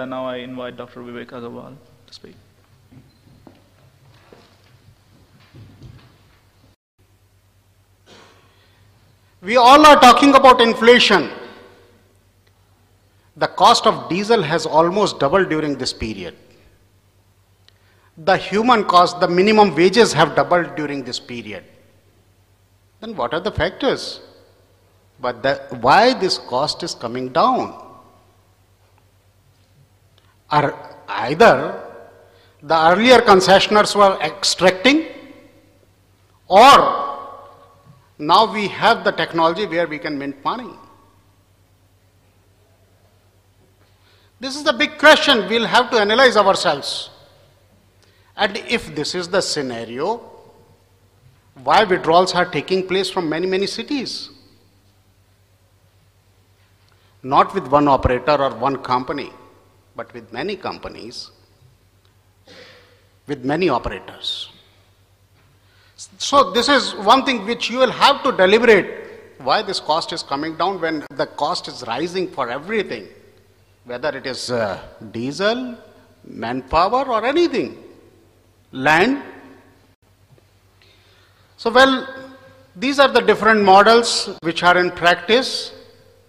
Now I invite Dr. Vivek Agarwal to speak. We all are talking about inflation. The cost of diesel has almost doubled during this period. The human cost, the minimum wages have doubled during this period. Then what are the factors? Why this cost is coming down? Are either the earlier concessionaires were extracting, or now we have the technology where we can mint money. This is the big question. We'll have to analyze ourselves. And if this is the scenario, why withdrawals are taking place from many, many cities? Not with one operator or one company, but with many companies, with many operators. So this is one thing which you will have to deliberate, why this cost is coming down when the cost is rising for everything, whether it is diesel, manpower or anything, land. So these are the different models which are in practice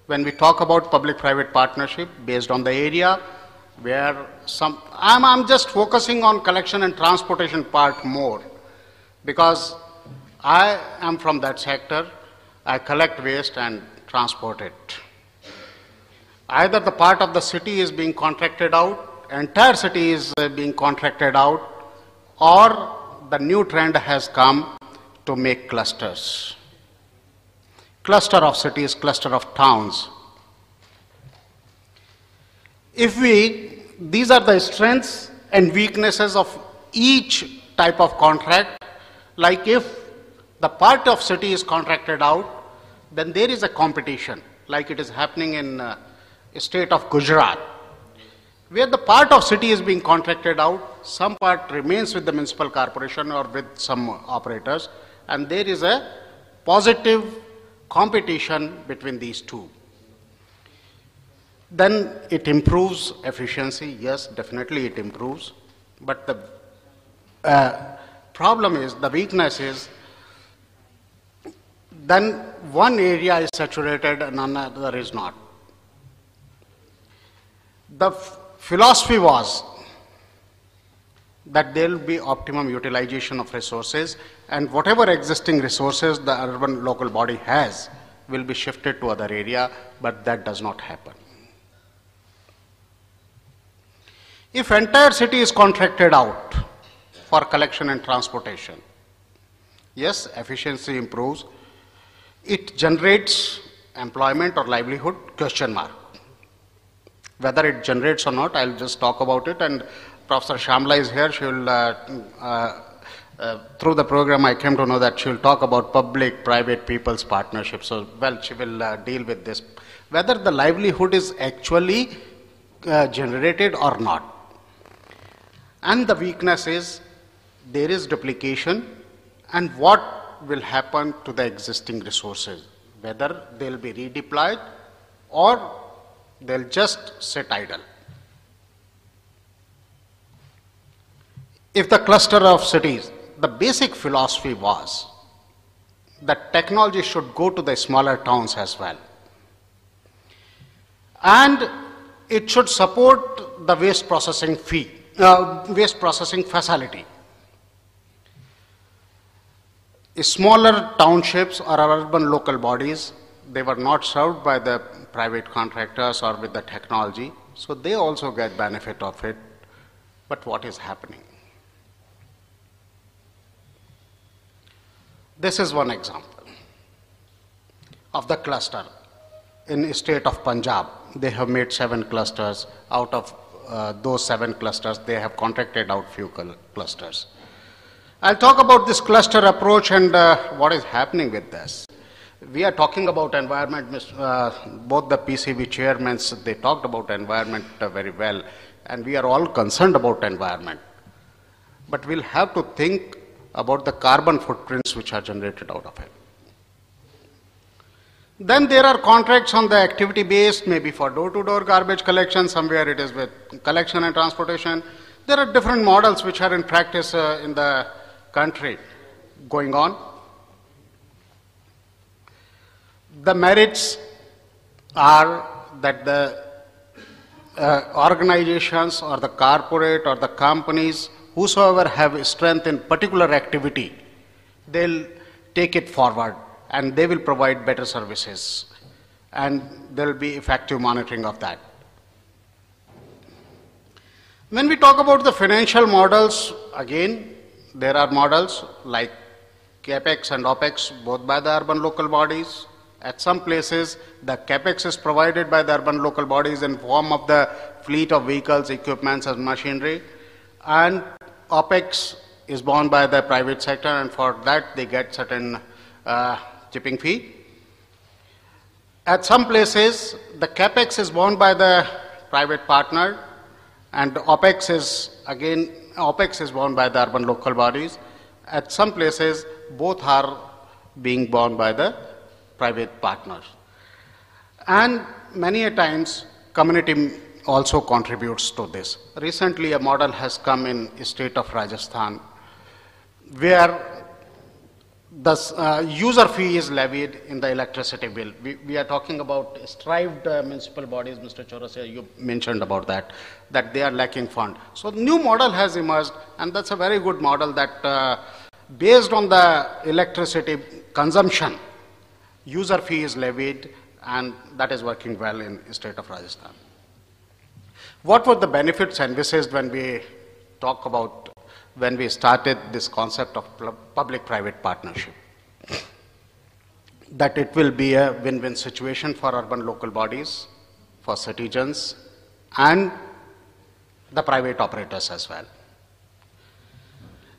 when we talk about public-private partnership based on the area where I'm just focusing on collection and transportation part more, because I am from that sector. I collect waste and transport it. Either the part of the city is being contracted out, entire city is being contracted out, or the new trend has come to make clusters. Cluster of cities, cluster of towns. These are the strengths and weaknesses of each type of contract. Like if the part of city is contracted out, then there is a competition, like it is happening in state of Gujarat, where the part of city is being contracted out, some part remains with the municipal corporation or with some operators, and there is a positive competition between these two. Then it improves efficiency. Yes, definitely it improves. But the problem is, the weakness is, then one area is saturated and another is not. The philosophy was that there will be optimum utilization of resources, and whatever existing resources the urban local body has will be shifted to other area, but that does not happen. If entire city is contracted out for collection and transportation, yes, efficiency improves. It generates employment or livelihood, question mark. Whether it generates or not, I'll just talk about it, and Professor Shamla is here. She will, through the program I came to know that she will talk about public-private people's partnership. So, she will deal with this. Whether the livelihood is actually generated or not. And the weakness is, there is duplication, and what will happen to the existing resources, whether they'll be redeployed or they'll just sit idle. If the cluster of cities, the basic philosophy was that technology should go to the smaller towns as well, and it should support the waste processing facility. Smaller townships or urban local bodies, they were not served by the private contractors or with the technology, so they also get benefit of it. But what is happening? This is one example of the cluster. In the state of Punjab, they have made 7 clusters. Out of those 7 clusters, they have contracted out few clusters. I'll talk about this cluster approach and what is happening with this. We are talking about environment. Both the PCB chairmen, they talked about environment very well, and we are all concerned about environment. But we'll have to think about the carbon footprints which are generated out of it. Then there are contracts on the activity based, maybe for door-to-door garbage collection, somewhere it is with collection and transportation. There are different models which are in practice in the country going on. The merits are that the organizations or the corporate or the companies, whosoever have strength in particular activity, they'll take it forward and they will provide better services, and there will be effective monitoring of that. When we talk about the financial models, again, there are models like CAPEX and OPEX, both by the urban local bodies. At some places, the CAPEX is provided by the urban local bodies in form of the fleet of vehicles, equipments, and machinery, and OPEX is borne by the private sector, and for that they get certain tipping fee. At some places, the CAPEX is borne by the private partner, and OPEX is borne by the urban local bodies. At some places, both are being borne by the private partners. And many a times, community also contributes to this. Recently, a model has come in the state of Rajasthan, where the user fee is levied in the electricity bill. We are talking about strived municipal bodies. Mr. Chaurasia, you mentioned about that they are lacking fund. So the new model has emerged, and that's a very good model that based on the electricity consumption, user fee is levied, and that is working well in the state of Rajasthan. What were the benefits envisaged when we started this concept of public-private partnership? That it will be a win-win situation for urban local bodies, for citizens, and the private operators as well.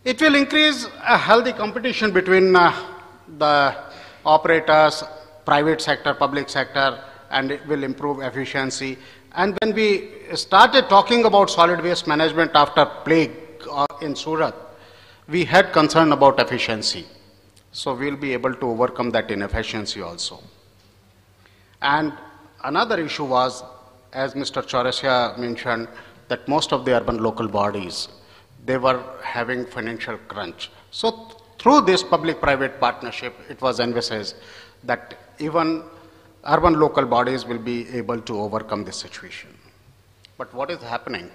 It will increase a healthy competition between the operators, private sector, public sector, and it will improve efficiency. And when we started talking about solid waste management after plague in Surat, we had concern about efficiency. So we'll be able to overcome that inefficiency also. And another issue was, as Mr. Chaurasia mentioned, that most of the urban local bodies, they were having financial crunch. So through this public-private partnership, it was envisaged that even urban local bodies will be able to overcome this situation. But what is happening?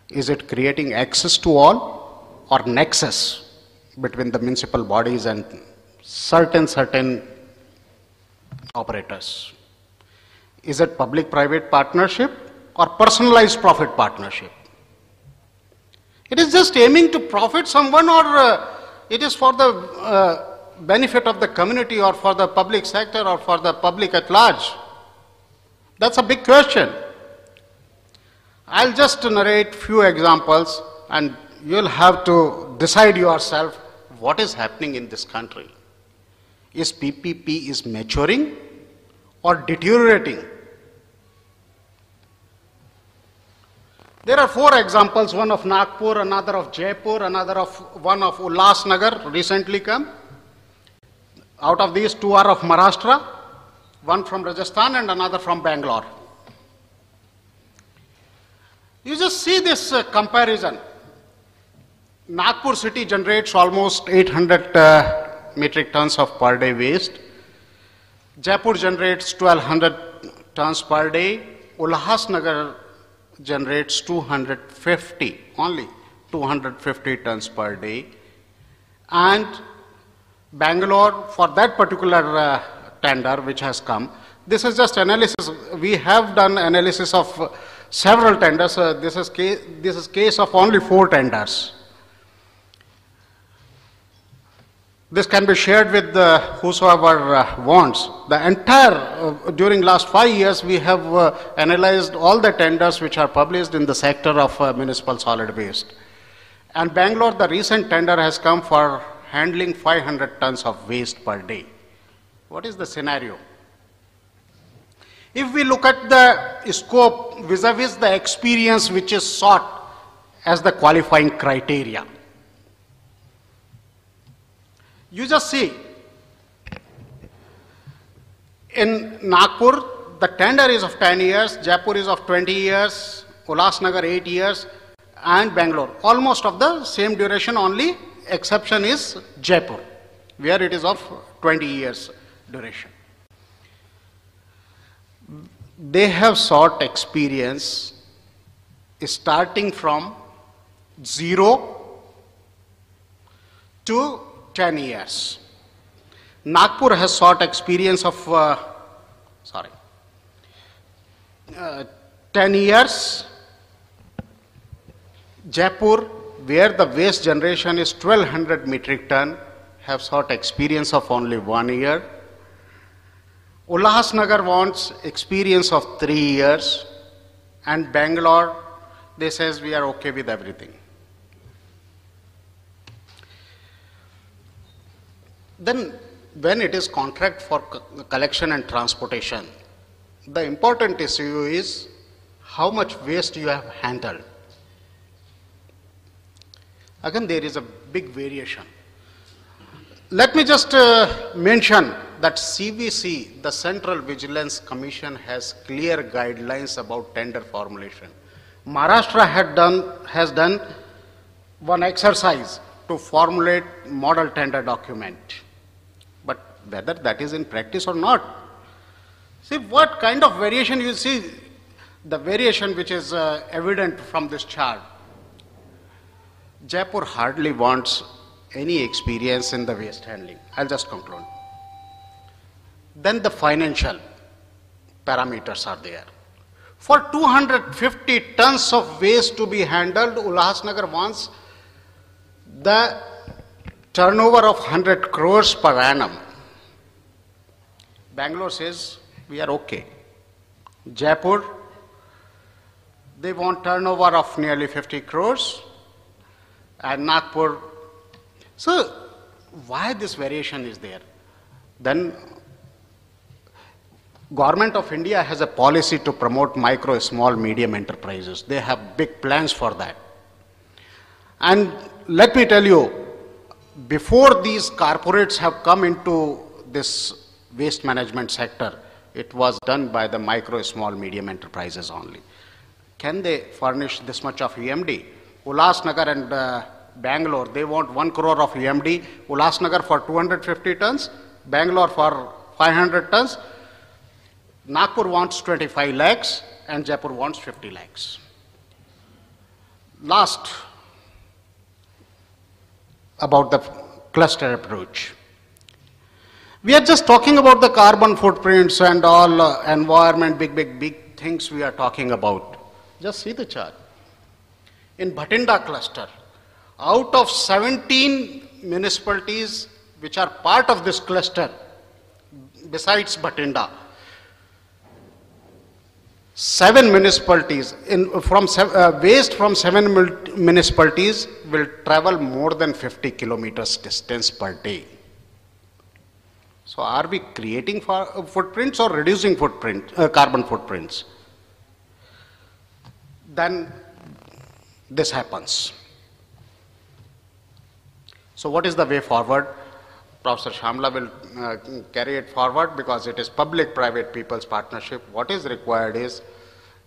Is it creating access to all or nexus between the municipal bodies and certain operators? Is it public-private partnership or personalized profit partnership? It is just aiming to profit someone, or it is for the benefit of the community or for the public sector or for the public at large? That's a big question. I'll just narrate few examples and you'll have to decide yourself what is happening in this country. Is PPP is maturing or deteriorating? There are 4 examples, one of Nagpur, another of Jaipur, one of Ulhasnagar recently come. Out of these, 2 are of Maharashtra, one from Rajasthan and another from Bangalore. You just see this comparison. Nagpur city generates almost 800 metric tons of per day waste. Jaipur generates 1200 tons per day. Ulhasnagar generates 250, only 250 tons per day. And Bangalore, for that particular tender which has come, this is just analysis. We have done analysis of several tenders. This is case of only 4 tenders. This can be shared with whosoever wants. The entire, during last 5 years, we have analyzed all the tenders which are published in the sector of municipal solid waste. And Bangalore, the recent tender has come for handling 500 tons of waste per day. What is the scenario? If we look at the scope vis-a-vis the experience which is sought as the qualifying criteria, you just see In Nagpur, the tender is of 10 years, Jaipur is of 20 years, Ulhasnagar 8 years, and Bangalore. Almost of the same duration, only exception is Jaipur, where it is of 20 years duration. They have sought experience starting from 0 to 10 years. Nagpur has sought experience of 10 years. Jaipur, where the waste generation is 1200 metric ton, have sought experience of only 1 year. Ulhasnagar wants experience of 3 years, and Bangalore, they says we are okay with everything. Then when it is contract for collection and transportation, the important issue is how much waste you have handled. Again, there is a big variation. Let me just mention that CVC, the Central Vigilance Commission, has clear guidelines about tender formulation. Maharashtra has done one exercise to formulate model tender document. But whether that is in practice or not, see what kind of variation you see, the variation which is evident from this chart. Jaipur hardly wants any experience in the waste handling. I'll just conclude. Then the financial parameters are there. For 250 tons of waste to be handled, Ulhasnagar wants the turnover of 100 crores per annum. Bangalore says we are okay. Jaipur, they want turnover of nearly 50 crores. And Nagpur. So why this variation is there? Then Government of India has a policy to promote micro, small, medium enterprises. They have big plans for that. And let me tell you, before these corporates have come into this waste management sector, it was done by the micro, small, medium enterprises only. Can they furnish this much of EMD? Ulhasnagar and Bangalore, they want 1 crore of EMD. Ulhasnagar for 250 tons, Bangalore for 500 tons. Nagpur wants 25 lakhs and Jaipur wants 50 lakhs. Last, about the cluster approach. We are just talking about the carbon footprints and all environment, big things we are talking about. Just see the chart. In Bhatinda cluster, out of 17 municipalities which are part of this cluster, besides Bhatinda, 7 municipalities, waste from 7 municipalities will travel more than 50 kilometers distance per day. So are we creating footprints or reducing carbon footprints? Then this happens. So what is the way forward? Professor Shamla will carry it forward because it is public-private people's partnership. What is required is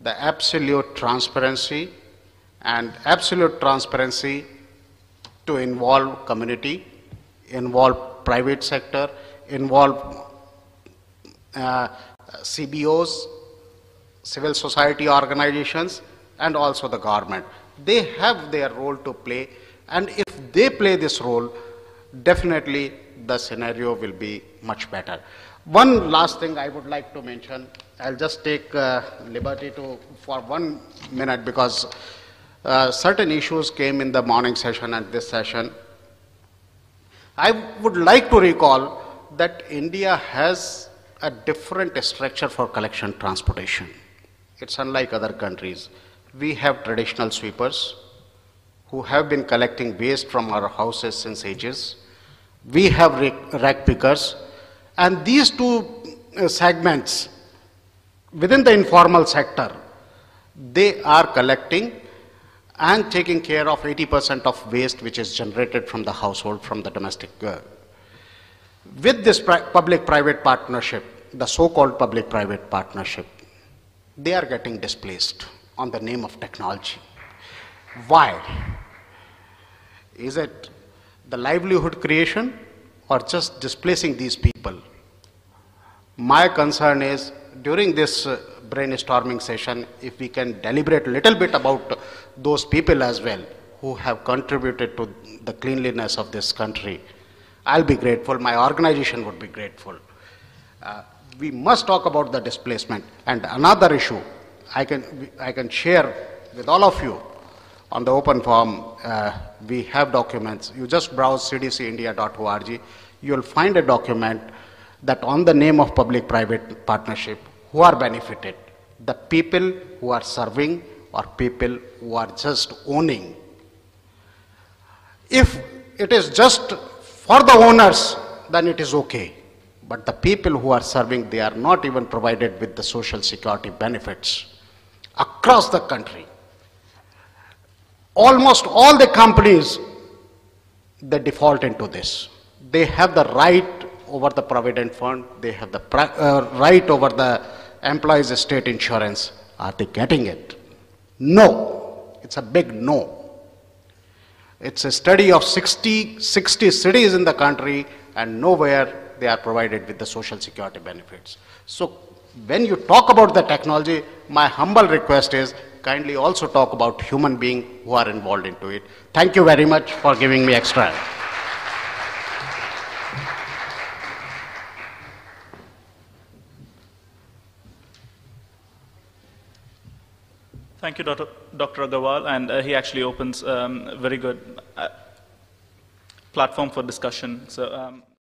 the absolute transparency, and absolute transparency to involve community, involve private sector, involve CBOs, civil society organizations, and also the government. They have their role to play, and if they play this role, definitely the scenario will be much better. One last thing I would like to mention, I'll just take liberty for 1 minute because certain issues came in the morning session and this session. I would like to recall that India has a different structure for collection transportation. It's unlike other countries. We have traditional sweepers who have been collecting waste from our houses since ages. We have rag pickers, and these two segments within the informal sector, they are collecting and taking care of 80% of waste which is generated from the household, from the domestic. With this public-private partnership, the so-called public-private partnership, they are getting displaced on the name of technology. Why? Is it the livelihood creation or just displacing these people? My concern is during this brainstorming session, if we can deliberate a little bit about those people as well who have contributed to the cleanliness of this country, I'll be grateful, my organization would be grateful. We must talk about the displacement. And another issue I can share with all of you on the open forum, we have documents. You just browse cdcindia.org, you'll find a document that on the name of public-private partnership, who are benefited? The people who are serving or people who are just owning. If it is just for the owners, then it is okay. But the people who are serving, they are not even provided with the social security benefits across the country. Almost all the companies, they default into this. They have the right over the provident fund, they have the right over the employees' state insurance. Are they getting it? No. It's a big no. It's a study of 60 cities in the country, and nowhere they are provided with the social security benefits. So when you talk about the technology, my humble request is kindly also talk about human beings who are involved into it. Thank you very much for giving me extra. Thank you, Dr. Agarwal, and he actually opens very good platform for discussion. So.